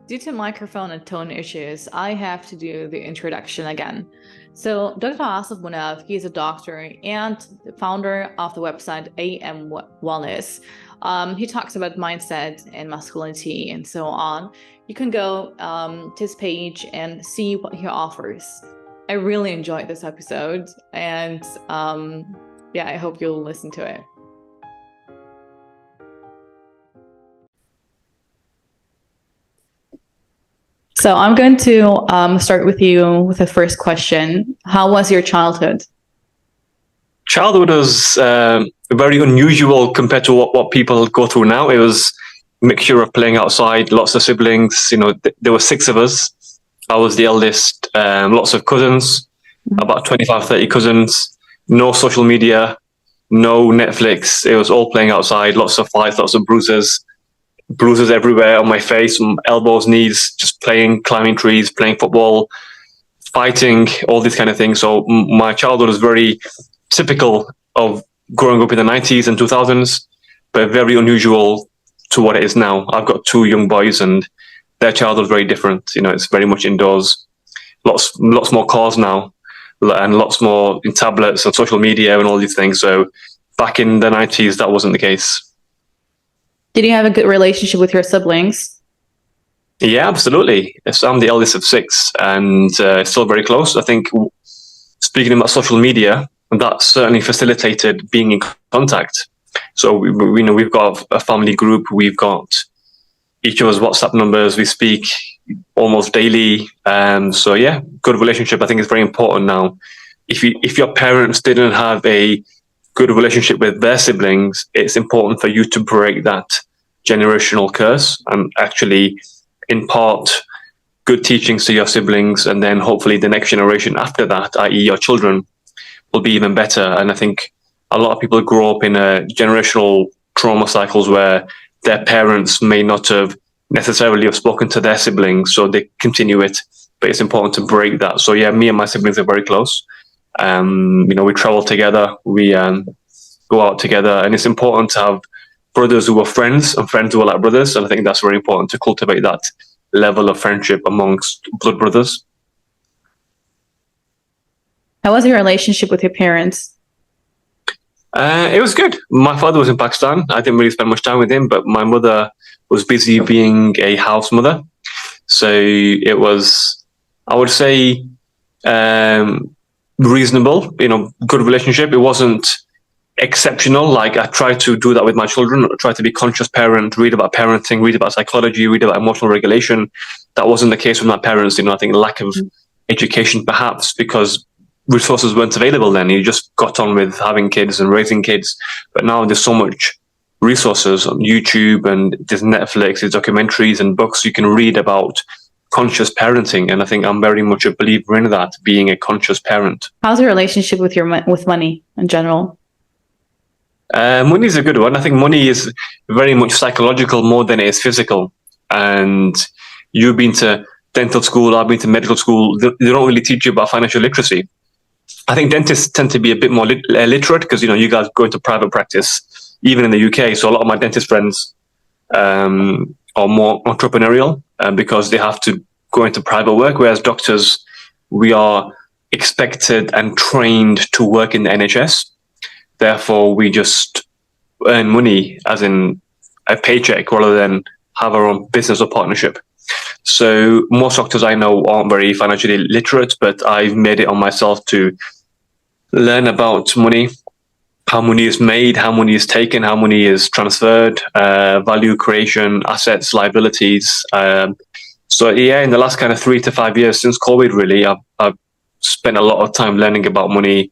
Due to microphone and tone issues, I have to do the introduction again. So, Dr. Asif Munaf, he is a doctor and the founder of the website AM Wellness. He talks about mindset and masculinity and so on. You can go to his page and see what he offers. I really enjoyed this episode, and I hope you'll listen to it. So I'm going to start with you with the first question. How was your childhood? Childhood was very unusual compared to what people go through now. It was a mixture of playing outside, lots of siblings. There were 6 of us. I was the eldest, lots of cousins, about 25, 30 cousins, no social media, no Netflix. It was all playing outside, lots of fights, lots of bruises everywhere on my face, elbows, knees, just playing, climbing trees, playing football, fighting, all these kind of things. So my childhood was very typical of growing up in the 90s and 2000s, but very unusual to what it is now. I've got 2 young boys and their childhood is very different. It's very much indoors, lots more cars now, and lots more in tablets and social media and all these things. So back in the 90s, that wasn't the case. Did you have a good relationship with your siblings? Yeah, absolutely. So I'm the eldest of 6 and still very close. I think speaking about social media, that certainly facilitated being in contact. So we've got a family group. We've got each of us WhatsApp numbers. We speak almost daily. So yeah, good relationship. I think it's very important now. If your parents didn't have a good relationship with their siblings, it's important for you to break that generational curse and actually impart good teachings to your siblings, and then hopefully the next generation after that, i.e. your children, will be even better. And I think a lot of people grow up in generational trauma cycles where their parents may not have necessarily have spoken to their siblings, so they continue it, but it's important to break that. So yeah, me and my siblings are very close. We travel together, we go out together, and it's important to have brothers who are friends and friends who are like brothers. And I think that's very important to cultivate that level of friendship amongst blood brothers. How was your relationship with your parents? It was good. My father was in Pakistan. I didn't really spend much time with him, but my mother was busy being a house mother. So it was, I would say, reasonable, good relationship. It wasn't exceptional. Like, I try to do that with my children. I try to be conscious parent, read about parenting, read about psychology, read about emotional regulation. That wasn't the case with my parents. I think lack of education, perhaps because resources weren't available then. You just got on with having kids and raising kids. But now there's so much resources on YouTube, and there's Netflix, there's documentaries and books you can read about conscious parenting. And I think I'm very much a believer in that, being a conscious parent. How's your relationship with with money in general? Money is a good one. I think money is very much psychological more than it is physical. And you've been to dental school, I've been to medical school. They don't really teach you about financial literacy. I think dentists tend to be a bit more literate because, you guys go into private practice, even in the UK. So a lot of my dentist friends are more entrepreneurial because they have to go into private work, whereas doctors, we are expected and trained to work in the NHS. Therefore, we just earn money as in a paycheck rather than have our own business or partnership. So most doctors I know aren't very financially literate, but I've made it on myself to learn about money, how money is made, how money is taken, how money is transferred, value creation, assets, liabilities. So yeah, in the last kind of 3 to 5 years since COVID, really, I've spent a lot of time learning about money,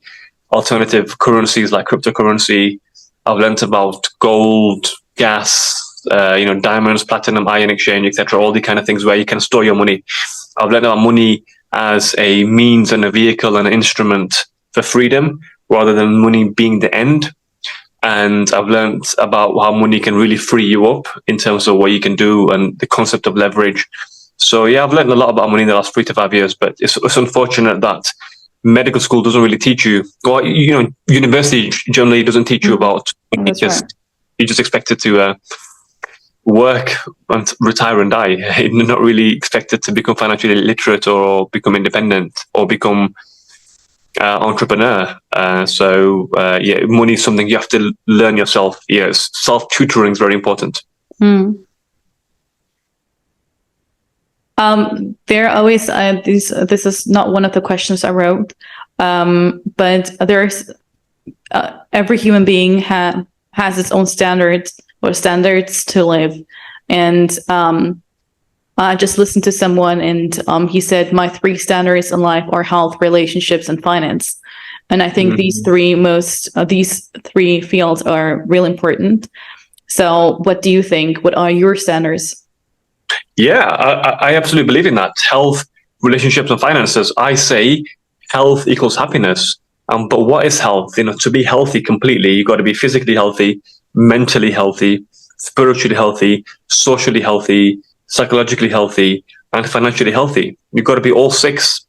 alternative currencies like cryptocurrency. I've learned about gold, gas, diamonds, platinum, ion exchange, etc. All the kind of things where you can store your money. I've learned about money as a means and a vehicle and an instrument for freedom rather than money being the end. And I've learned about how money can really free you up in terms of what you can do and the concept of leverage. So yeah, I've learned a lot about money in the last 3 to 5 years, but it's unfortunate that medical school doesn't really teach you, or university generally doesn't teach you about. That's right. You're just expected to work and retire and die. You're not really expected to become financially literate or become independent or become entrepreneur. Money is something you have to learn yourself. Yes, self-tutoring is very important. There are always this is not one of the questions I wrote, but there's every human being has its own standards to live, and I just listened to someone, and he said, my 3 standards in life are health, relationships, and finance. And I think these three fields are really important. So what do you think? What are your standards? Yeah, I absolutely believe in that. Health, relationships, and finances. I say health equals happiness. But what is health? To be healthy completely, you got to be physically healthy, mentally healthy, spiritually healthy, socially healthy, psychologically healthy, and financially healthy. You've got to be all 6.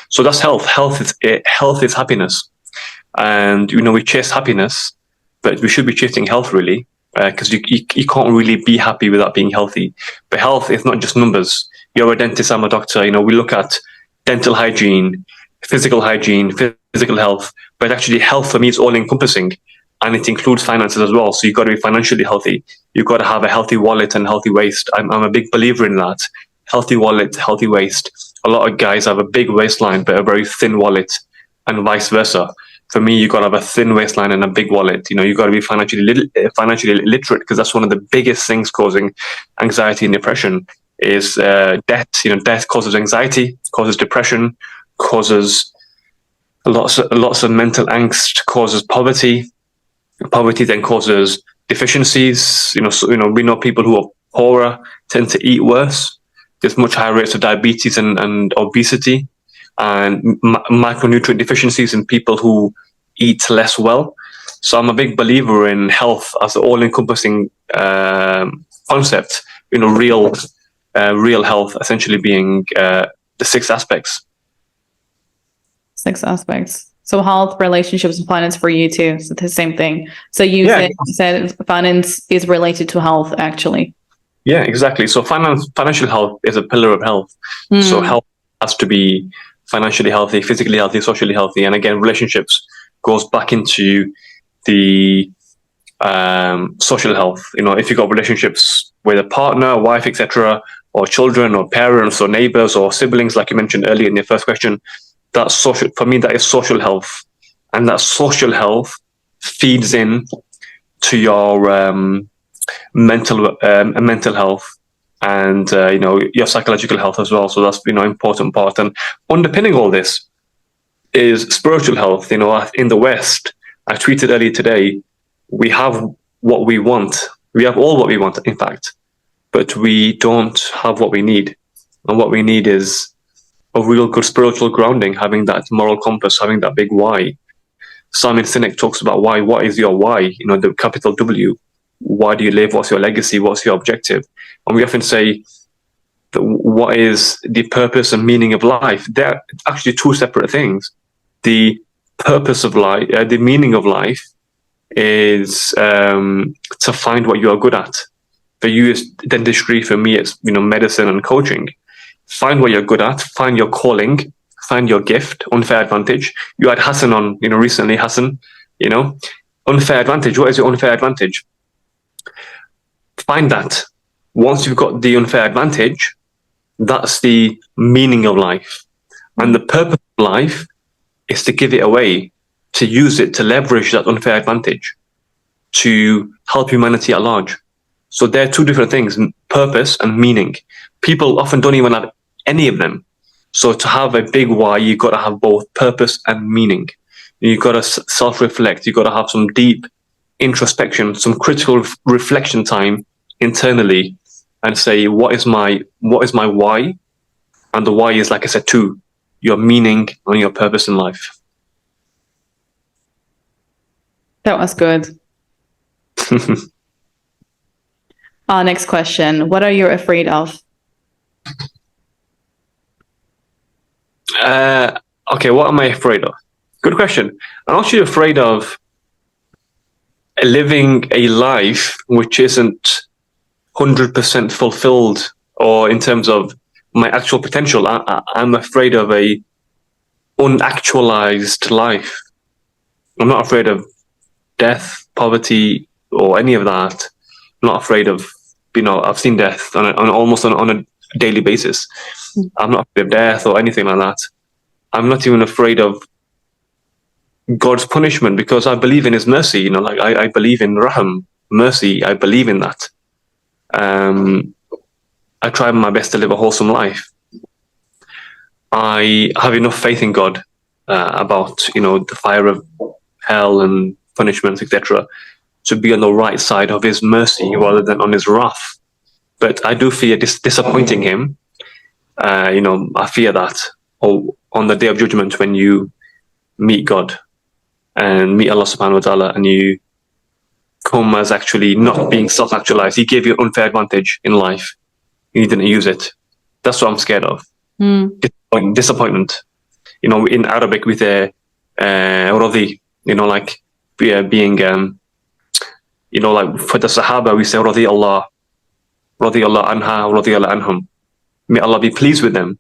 So that's health. Health is happiness. And we chase happiness, but we should be chasing health, really, because you can't really be happy without being healthy. But health is not just numbers. You're a dentist, I'm a doctor. We look at dental hygiene, physical health, but actually health for me is all encompassing, and it includes finances as well. So you've got to be financially healthy. You've got to have a healthy wallet and healthy waist. I'm a big believer in that. Healthy wallet, healthy waist. A lot of guys have a big waistline but a very thin wallet, and vice versa. For me, you've got to have a thin waistline and a big wallet. You've got to be financially literate, because that's one of the biggest things causing anxiety and depression is debt. Debt causes anxiety, causes depression, causes lots of mental angst, causes poverty. Poverty then causes deficiencies. We know people who are poorer tend to eat worse. There's much higher rates of diabetes and obesity, and micronutrient deficiencies in people who eat less well. So I'm a big believer in health as an all-encompassing concept. Real health essentially being the 6 aspects. 6 aspects. So health, relationships, and finance for you too. So the same thing. So you said finance is related to health, actually. Yeah, exactly. So financial health is a pillar of health. So health has to be financially healthy, physically healthy, socially healthy. And again, relationships goes back into the social health. If you've got relationships with a partner, wife, etc., or children, or parents, or neighbors, or siblings, like you mentioned earlier in your first question, that's social. For me, that is social health, and that social health feeds in to your mental health, and your psychological health as well. So that's important part. And underpinning all this is spiritual health. In the West, I tweeted earlier today, we have what we want. We have all what we want, in fact, but we don't have what we need. And what we need is a real good spiritual grounding, having that moral compass, having that big why. Simon Sinek talks about why. What is your why? The capital W. Why do you live? What's your legacy? What's your objective? And we often say, what is the purpose and meaning of life? They're actually 2 separate things. The purpose of life, the meaning of life, is to find what you are good at. For you, it's dentistry. For me, it's medicine and coaching. Find what you're good at. Find your calling. Find your gift. Unfair advantage. You had Hassan on, recently. Hassan, unfair advantage. What is your unfair advantage? Find that. Once you've got the unfair advantage, that's the meaning of life. And the purpose of life is to give it away, to use it, to leverage that unfair advantage, to help humanity at large. So they're 2 different things, purpose and meaning. People often don't even have any of them. So to have a big why, you've got to have both purpose and meaning. You've got to self-reflect. You've got to have some deep introspection, some critical reflection time internally, and say, what is my why? And the why is, like I said, 2, your meaning and your purpose in life. That was good. Next question. What are you afraid of? Okay, what am I afraid of? Good question. I'm actually afraid of living a life which isn't 100% fulfilled, or in terms of my actual potential. I'm afraid of a unactualized life. I'm not afraid of death, poverty, or any of that. I'm not afraid of, I've seen death almost on a daily basis. I'm not afraid of death or anything like that. I'm not even afraid of God's punishment, because I believe in His mercy. Like I believe in Raham, mercy. I believe in that. I try my best to live a wholesome life. I have enough faith in God about the fire of hell and punishments, etc., to be on the right side of His mercy rather than on His wrath. But I do fear disappointing Him. I fear that, or on the day of judgment, when you meet God and meet Allah subhanahu wa ta'ala, and you come as actually not being self-actualized. He gave you an unfair advantage in life, and you didn't use it. That's what I'm scared of. Disappointment. In Arabic we say radi, like being like for the Sahaba we say radi Allah anha, radi Allah anhum. May Allah be pleased with them.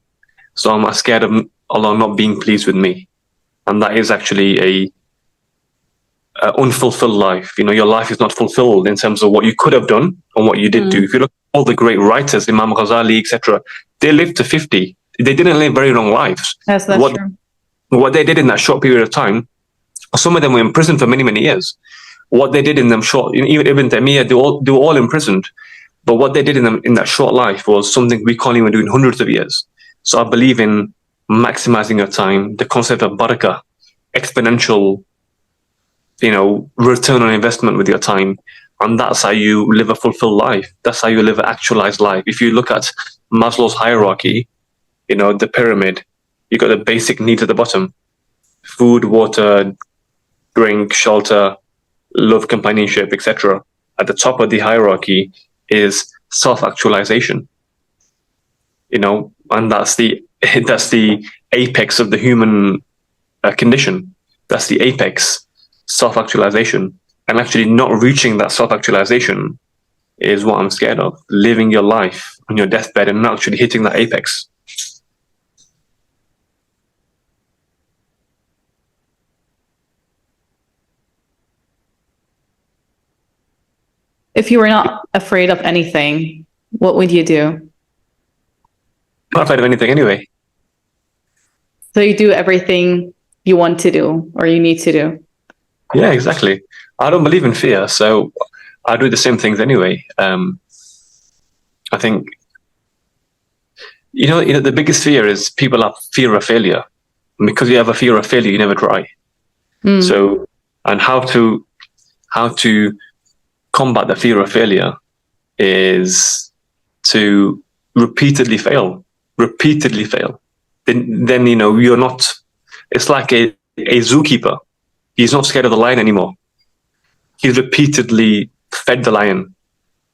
So I'm scared of Allah not being pleased with me, and that is actually a unfulfilled life. Your life is not fulfilled in terms of what you could have done and what you did do. If you look at all the great writers, Imam Ghazali, etc., they lived to 50. They didn't live very long lives. Yes, that's true. What they did in that short period of time, some of them were in prison for many, many years. What they did in them short, even Ibn Taymiyyah, they were all imprisoned. But what they did in that short life was something we can't even do in hundreds of years. So I believe in maximizing your time, the concept of barakah, exponential, return on investment with your time. And that's how you live a fulfilled life. That's how you live an actualized life. If you look at Maslow's hierarchy, the pyramid, you got the basic needs at the bottom: food, water, drink, shelter, love, companionship, etc. At the top of the hierarchy is self-actualization. And that's the apex of the human condition. That's the apex, self-actualization. And actually not reaching that self-actualization is what I'm scared of. Living your life on your deathbed and not actually hitting that apex. If you were not afraid of anything, what would you do? Not afraid of anything anyway. So you do everything you want to do or you need to do. Yeah, exactly. I don't believe in fear, so I do the same things anyway. I think, the biggest fear is people have fear of failure. And because you have a fear of failure, you never try. So, and how to combat the fear of failure is to repeatedly fail. Then you're not. It's like a zookeeper. He's not scared of the lion anymore. He's repeatedly fed the lion.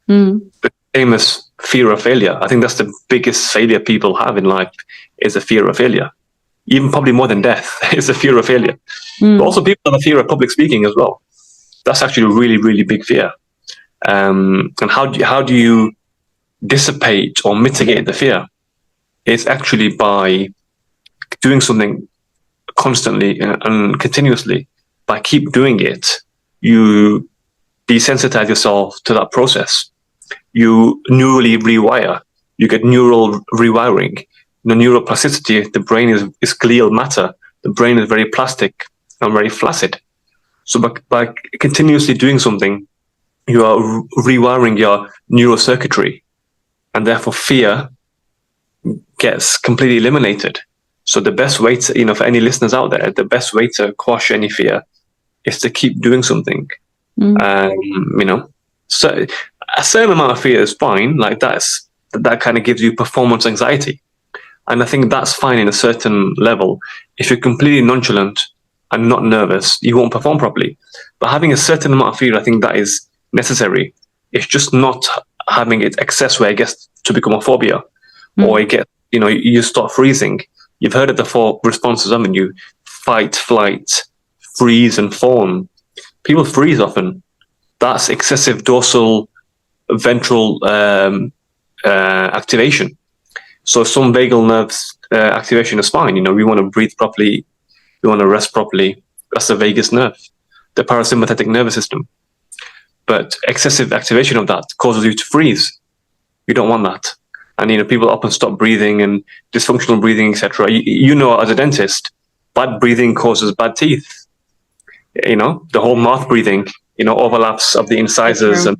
The famous fear of failure. I think that's the biggest failure people have in life, is a fear of failure. Even probably more than death is a fear of failure. But also people have a fear of public speaking as well. That's actually a really, really big fear. And how do you dissipate or mitigate the fear? It's actually by doing something constantly and continuously. By keep doing it, you desensitize yourself to that process. You neurally rewire. You get neural rewiring. The neuroplasticity, the brain is glial matter. The brain is very plastic and very flaccid. So by continuously doing something, you are rewiring your neurocircuitry, and therefore fear gets completely eliminated. So the best way to, for any listeners out there, the best way to quash any fear is to keep doing something. So a certain amount of fear is fine. Like that kind of gives you performance anxiety. And I think that's fine in a certain level. If you're completely nonchalant and not nervous, you won't perform properly. But having a certain amount of fear, I think that is necessary. It's just not having it excess where it gets to become a phobia, or it gets, you start freezing. You've heard of the 4 responses, haven't you? Fight, flight, freeze, and fawn. People freeze often. That's excessive dorsal ventral activation. So some vagal nerves activation is fine. We want to breathe properly, we want to rest properly. That's the vagus nerve, the parasympathetic nervous system. But excessive activation of that causes you to freeze. You don't want that. And people often stop breathing and dysfunctional breathing, etc. As a dentist, bad breathing causes bad teeth. The whole mouth breathing, overlaps of the incisors. And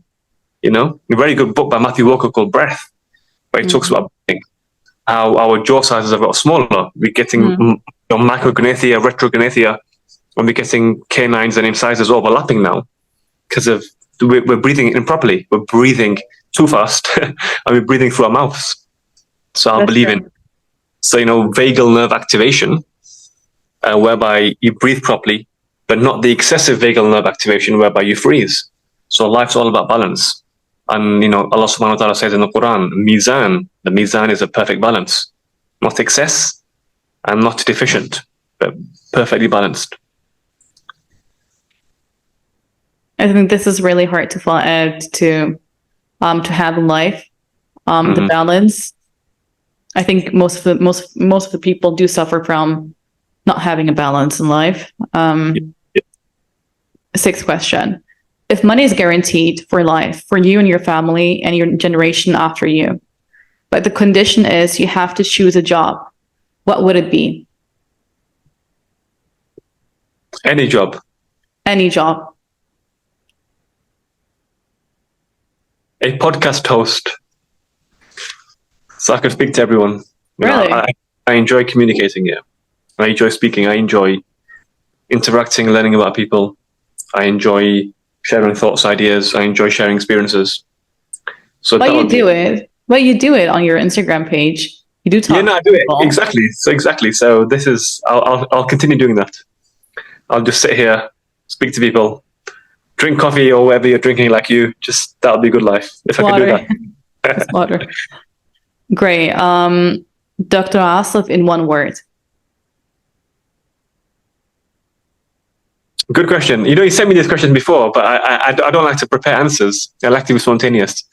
a very good book by Matthew Walker called Breath, where he talks about breathing, how our jaw sizes have got smaller. We're getting macrognathia, retrognathia, and we're getting canines and incisors overlapping now because of we're breathing improperly. We're breathing too fast, and we're breathing through our mouths. So I believe in. So vagal nerve activation, whereby you breathe properly, but not the excessive vagal nerve activation whereby you freeze. So life's all about balance. And Allah subhanahu wa ta'ala says in the Quran, Mizan, the Mizan is a perfect balance. Not excess and not deficient, but perfectly balanced. I think this is really hard to have in life. The balance. I think most of the people do suffer from not having a balance in life. Sixth question. If money is guaranteed for life, for you and your family and your generation after you, but the condition is you have to choose a job, what would it be? Any job. Any job. A podcast host. So I can speak to everyone. Really? I enjoy communicating, yeah. I enjoy speaking. I enjoy interacting, learning about people. I enjoy sharing thoughts, ideas. I enjoy sharing experiences. So But you do it on your Instagram page. You do talk. Yeah, no, I do it exactly. So this is. I'll continue doing that. I'll just sit here, speak to people, drink coffee or whatever you're drinking, like you. Just that'll be a good life if I can do that. Just water. Great. Dr. Asif, in one word. Good question. You sent me these questions before, but I don't like to prepare answers. I like to be spontaneous.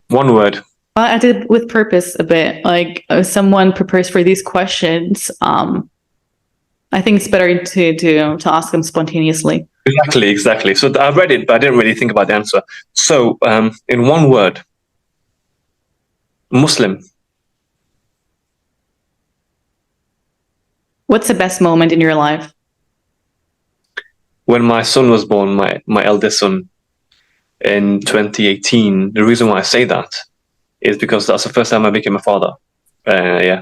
One word. I did with purpose a bit. Like if someone prepares for these questions, I think it's better to ask them spontaneously. Exactly. So I read it, but I didn't really think about the answer. So in one word, Muslim. What's the best moment in your life? When my son was born, my eldest son, in 2018. The reason why I say that is because that's the first time I became a father.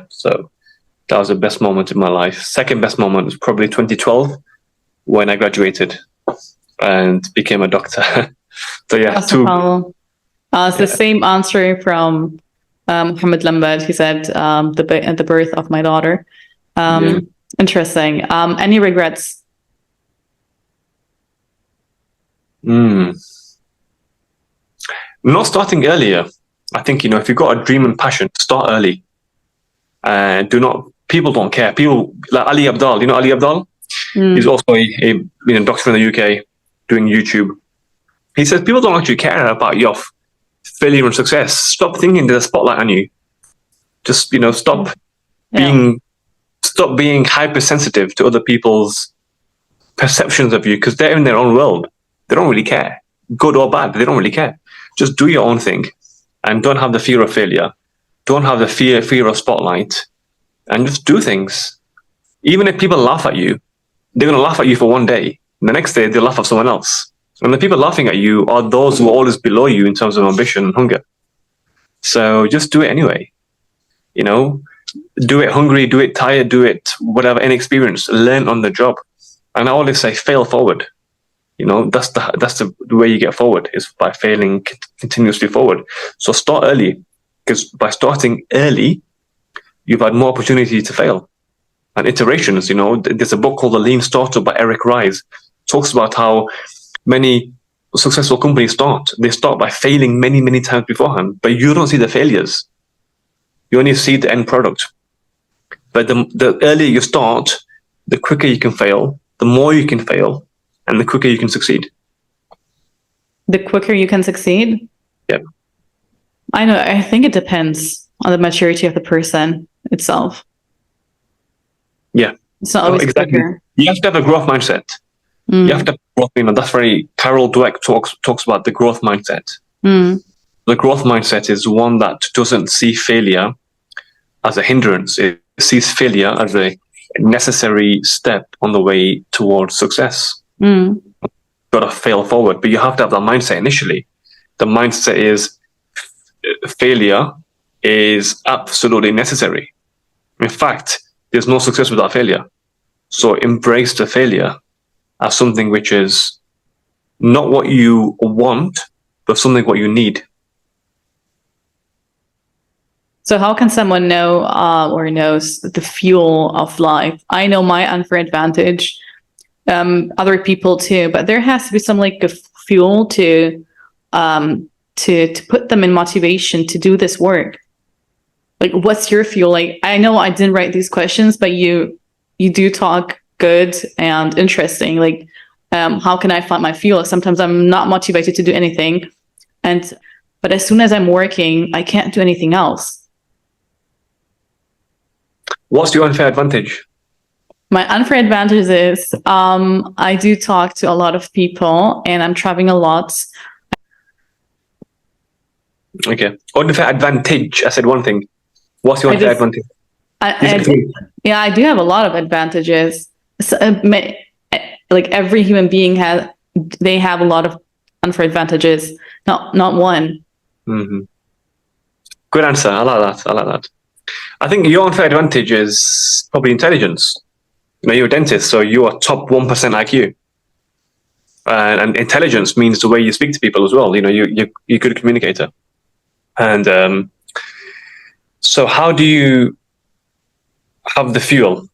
So that was the best moment in my life. Second best moment was probably 2012 when I graduated and became a doctor. So yeah, it's the same answer from Muhammad Lambad. He said the birth of my daughter. Interesting. Any regrets? Not starting earlier. I think if you've got a dream and passion, start early. People don't care. People like Ali Abdal. Ali Abdal? He's also a doctor in the UK doing YouTube. He says people don't actually care about your failure and success. Stop thinking there's a spotlight on you. Just stop being hypersensitive to other people's perceptions of you, because they're in their own world. They don't really care, good or bad. They don't really care. Just do your own thing, and don't have the fear of failure. Don't have the fear of spotlight, and just do things. Even if people laugh at you, they're going to laugh at you for one day. And the next day, they'll laugh at someone else. And the people laughing at you are those who are always below you in terms of ambition and hunger. So just do it anyway. Do it hungry, do it tired, do it whatever, inexperienced. Learn on the job. And I always say, fail forward. That's the way you get forward, is by failing continuously forward. So start early, because by starting early, you've had more opportunity to fail. And iterations, there's a book called The Lean Startup by Eric Ries. Talks about how many successful companies start. They start by failing many, many times beforehand, but you don't see the failures. You only see the end product. But the earlier you start, the quicker you can fail, the more you can fail, and the quicker you can succeed. The quicker you can succeed? Yep. I know. I think it depends on the maturity of the person itself. Yeah. It's not always exactly. quicker. You have to have a growth mindset. You have to have growth, that's very, Carol Dweck talks about the growth mindset. The growth mindset is one that doesn't see failure as a hindrance. It sees failure as a necessary step on the way towards success. Got to fail forward, but you have to have that mindset initially. The mindset is failure is absolutely necessary. In fact, there's no success without failure. So embrace the failure as something which is not what you want, but something what you need. So how can someone know or knows the fuel of life? I know my unfair advantage, other people too, but there has to be some like a fuel to put them in motivation to do this work. Like, what's your fuel? Like, I know I didn't write these questions, but you do talk good and interesting. Like, how can I find my fuel? Sometimes I'm not motivated to do anything, but as soon as I'm working, I can't do anything else. What's your unfair advantage? My unfair advantage is I do talk to a lot of people and I'm traveling a lot. Okay. Unfair advantage. I said one thing. What's your unfair advantage? I do have a lot of advantages. So, like every human being they have a lot of unfair advantages, not one. Good answer. I like that. I think your unfair advantage is probably intelligence. You're a dentist, so you are top 1% IQ. And intelligence means the way you speak to people as well. You're a good communicator. And so how do you have the fuel?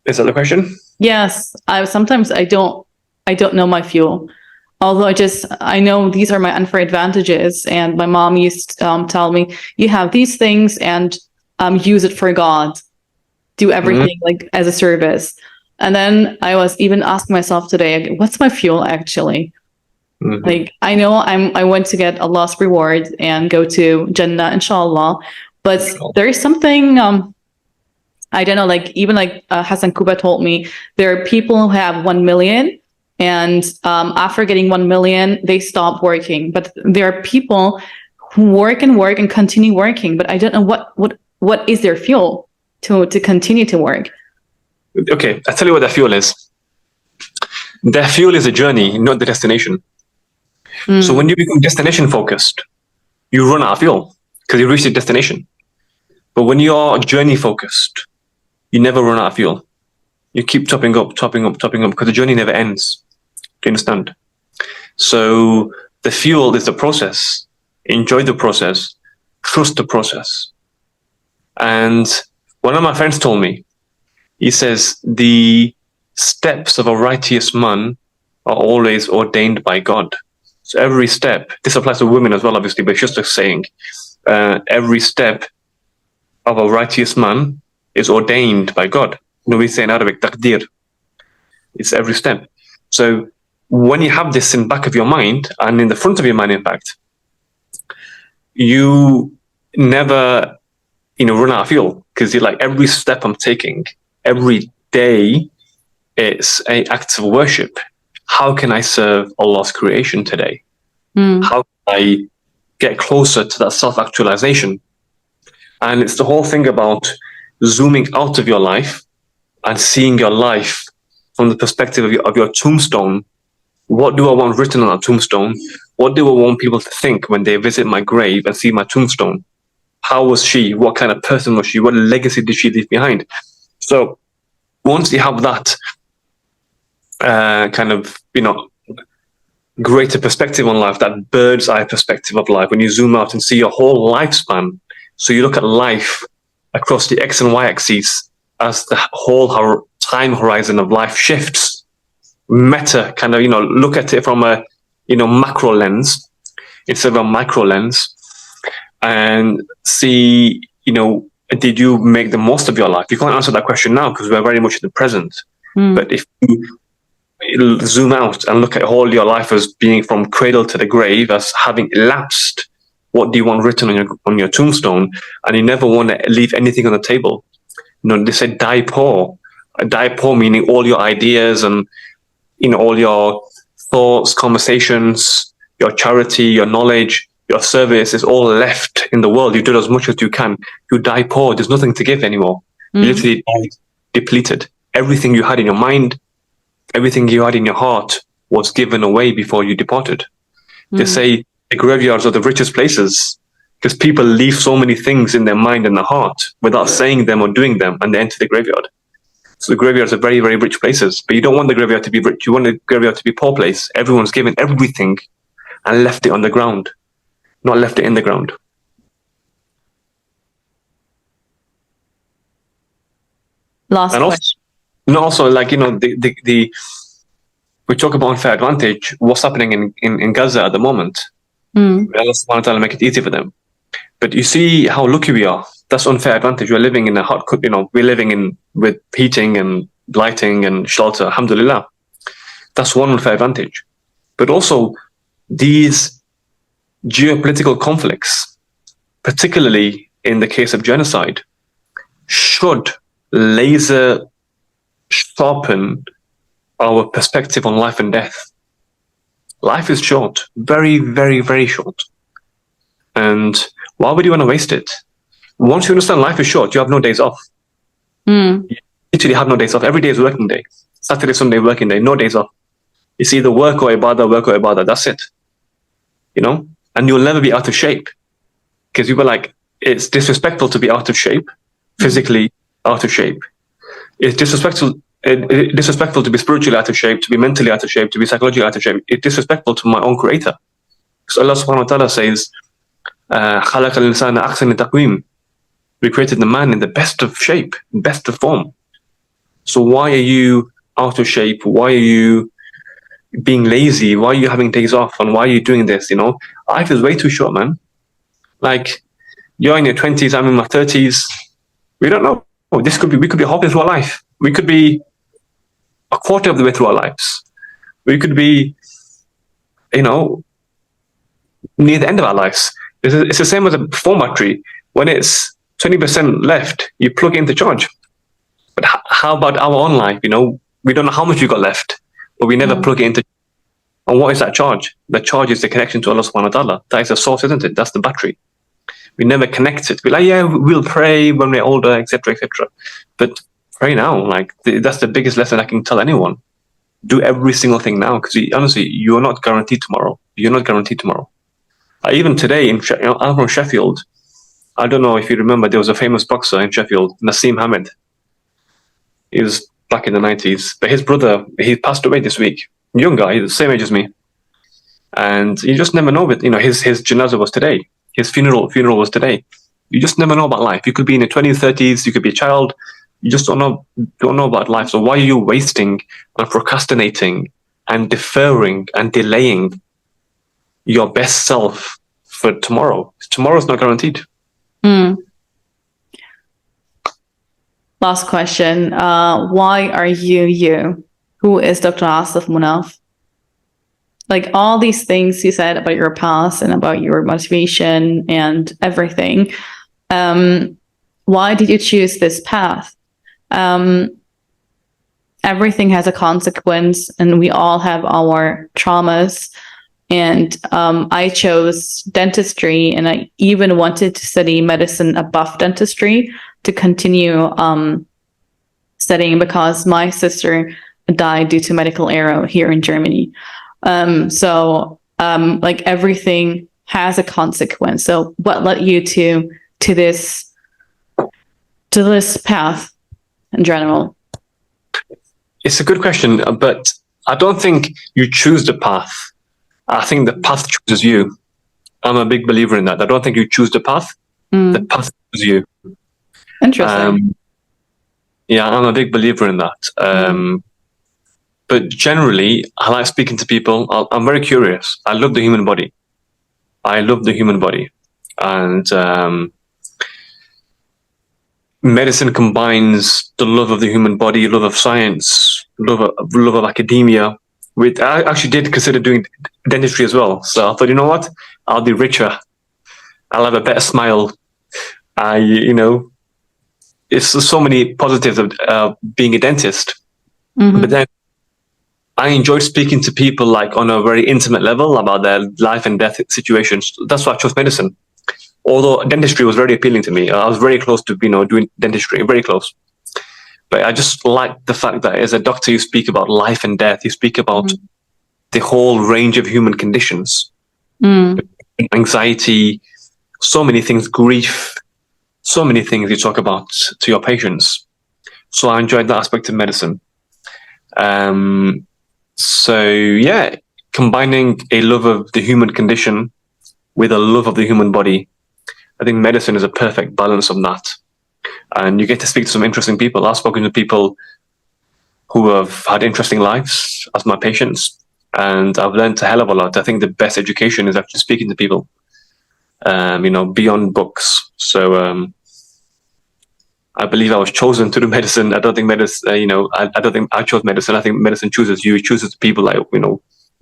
Is that the question? Yes. Sometimes I don't know my fuel. Although I know these are my unfair advantages. And my mom used to tell me, you have these things and use it for God. Do everything like as a service. And then I was even asking myself today, what's my fuel actually? Like, I know I want to get Allah's reward and go to Jannah, inshallah. But there is something, I don't know, like even like Hassan Kuba told me, there are people who have 1 million and after getting 1 million, they stop working. But there are people who work and continue working. But I don't know what is their fuel to continue to work. Okay, I'll tell you what their fuel is. Their fuel is a journey, not the destination. So when you become destination focused, you run out of fuel because you reach the destination. But when you are journey focused, you never run out of fuel. You keep topping up because the journey never ends. Do you understand? So the fuel is the process. Enjoy the process. Trust the process. And one of my friends told me, he says, the steps of a righteous man are always ordained by God. So every step, this applies to women as well, obviously, but it's just a saying, every step of a righteous man is ordained by God. We say in Arabic, taqdeer. It's every step. So when you have this in the back of your mind, and in the front of your mind, in fact, you never, run out of fuel, because you're like, every step I'm taking, every day, it's an act of worship. How can I serve Allah's creation today? How can I get closer to that self-actualization? And it's the whole thing about zooming out of your life and seeing your life from the perspective of your tombstone. What do I want written on that tombstone? What do I want people to think when they visit my grave and see my tombstone? How was she? What kind of person was she? What legacy did she leave behind? So once you have that kind of, greater perspective on life, that bird's eye perspective of life, when you zoom out and see your whole lifespan, so you look at life across the X and Y axes as the whole time horizon of life shifts. Meta kind of, look at it from a, macro lens instead of a micro lens, and see, did you make the most of your life? You can't answer that question now because we're very much in the present. But if you zoom out and look at all your life as being from cradle to the grave, as having elapsed what do you want written on your tombstone, and you never want to leave anything on the table. They say die poor. Die poor meaning all your ideas and all your thoughts, conversations, your charity, your knowledge, your service is all left in the world. You do as much as you can. You die poor. There's nothing to give anymore. You literally die depleted. Everything you had in your mind, everything you had in your heart was given away before you departed. They say the graveyards are the richest places because people leave so many things in their mind and their heart without saying them or doing them, and they enter the graveyard. So the graveyards are very, very rich places, but you don't want the graveyard to be rich. You want the graveyard to be a poor place. Everyone's given everything and left it on the ground, not left it in the ground. Last question. Also, like, we talk about unfair advantage. What's happening in Gaza at the moment? Allah subhanahu wa ta'ala make it easy for them. But you see how lucky we are. That's unfair advantage. We're living in a hot, we're living with heating and lighting and shelter. Alhamdulillah. That's one unfair advantage. But also these geopolitical conflicts, particularly in the case of genocide, should laser sharpen our perspective on life and death. Life is short, very, very, very short. And why would you want to waste it? Once you understand life is short, you have no days off. You literally have no days off. Every day is working day. Saturday, Sunday, working day, no days off. It's either work or ibadah, that's it. And you'll never be out of shape. Because you were like, it's disrespectful to be out of shape, physically out of shape. It's disrespectful to be spiritually out of shape, to be mentally out of shape, to be psychologically out of shape. It's disrespectful to my own creator. So Allah subhanahu wa ta'ala says, خَلَقَ الْإِنسَانَ أَحْسَنَ تَقْوِيمٍ. We created the man in the best of shape, best of form. So why are you out of shape? Why are you being lazy? Why are you having days off? And why are you doing this? Life is way too short, man. Like, you're in your 20s, I'm in my 30s. We don't know. We could be halfway through our life. We could be a quarter of the way through our lives. We could be, near the end of our lives. It's the same as a phone battery. When it's 20% left, you plug it into charge. But how about our own life? We don't know how much you got left, but we never plug it into. And what is that charge? The charge is the connection to Allah subhanahu wa ta'ala. That is the source, isn't it? That's the battery. We never connect it. We're like, yeah, we'll pray when we're older, etc., etc. But pray now. Like, that's the biggest lesson I can tell anyone. Do every single thing now, because honestly, you're not guaranteed tomorrow. You're not guaranteed tomorrow. Even today, I'm from Sheffield. I don't know if you remember, there was a famous boxer in Sheffield, Naseem Hamed. He was back in the 90s. But his brother, he passed away this week. Young guy, he's the same age as me. And you just never know. But his janazah was today. His funeral was today. You just never know about life. You could be in your 20s, 30s. You could be a child. You just don't know about life. So why are you wasting and procrastinating and deferring and delaying your best self for tomorrow? Tomorrow's not guaranteed. Last question. Why are you? Who is Dr. Asif Munaf? Like, all these things you said about your past and about your motivation and everything. Why did you choose this path? Everything has a consequence, and we all have our traumas. And I chose dentistry, and I even wanted to study medicine above dentistry to continue studying, because my sister died due to medical error here in Germany. Like, everything has a consequence. So what led you to this path in general? It's a good question, but I don't think you choose the path. I think the path chooses you. I'm a big believer in that. I don't think you choose the path. The path chooses you. Interesting. Yeah, I'm a big believer in that. But generally, I like speaking to people. I'm very curious. I love the human body. And medicine combines the love of the human body, love of science, love of academia. I actually did consider doing dentistry as well. So I thought, you know what? I'll be richer I'll have a better smile. It's so many positives of being a dentist. Mhm. But then I enjoyed speaking to people like on a very intimate level about their life and death situations. That's why I chose medicine. Although dentistry was very appealing to me, I was very close to doing dentistry, very close. But I just like the fact that as a doctor, you speak about life and death. You speak about the whole range of human conditions, anxiety, so many things, grief, so many things you talk about to your patients. So I enjoyed that aspect of medicine. So yeah, combining a love of the human condition with a love of the human body, I think medicine is a perfect balance of that. And you get to speak to some interesting people. I've spoken to people who have had interesting lives as my patients, and I've learned a hell of a lot. I think the best education is actually speaking to people, beyond books. So I believe I was chosen to do medicine. I don't think medicine, I don't think I chose medicine. I think medicine chooses you. It chooses people like,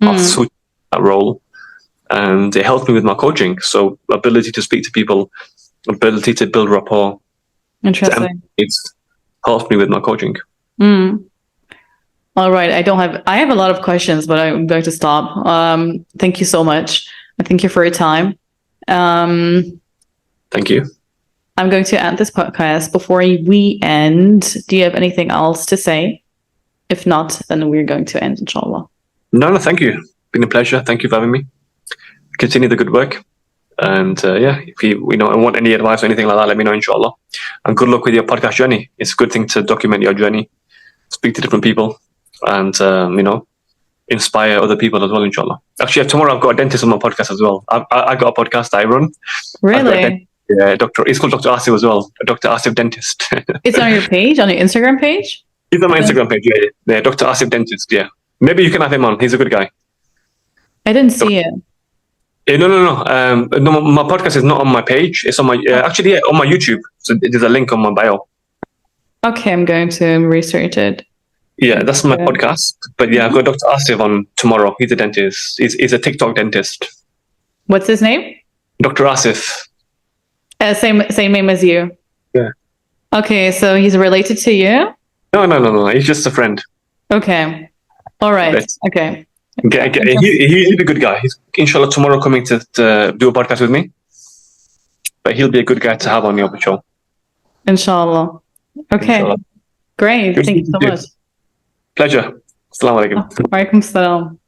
are suited that role. And it helped me with my coaching. So ability to speak to people, ability to build rapport. Interesting. It's helped me with my coaching. All right. I have a lot of questions, but I'm going to stop. Thank you so much. Thank you for your time. Thank you. I'm going to end this podcast. Before we end, do you have anything else to say? If not, then we're going to end, inshallah. No, thank you. Been a pleasure. Thank you for having me. Continue the good work. And if you want any advice or anything like that, let me know, inshallah. And good luck with your podcast journey. It's a good thing to document your journey, speak to different people, and inspire other people as well, inshallah. Actually, tomorrow I've got a dentist on my podcast as well. I got a podcast I run. Really? Yeah, it's called Dr. Asif as well. Dr. Asif Dentist. It's on your page, on your Instagram page? He's on my Instagram page, yeah. Dr. Asif Dentist, yeah. Maybe you can have him on. He's a good guy. I didn't see it. No. No, my podcast is not on my page. It's on my on my YouTube. So there's a link on my bio. Okay, I'm going to research it. Yeah, that's my podcast. But yeah, I've got Dr. Asif on tomorrow. He's a dentist. He's a TikTok dentist. What's his name? Dr. Asif. Same name as you. Yeah. Okay, so he's related to you? No. He's just a friend. Okay. All right. Okay. He's a good guy. He's inshallah tomorrow coming to do a podcast with me. But he'll be a good guy to have on your show. Inshallah. Okay. Inshallah. Great. Thank you so much. Pleasure. Assalamu alaikum. Aleykum salam.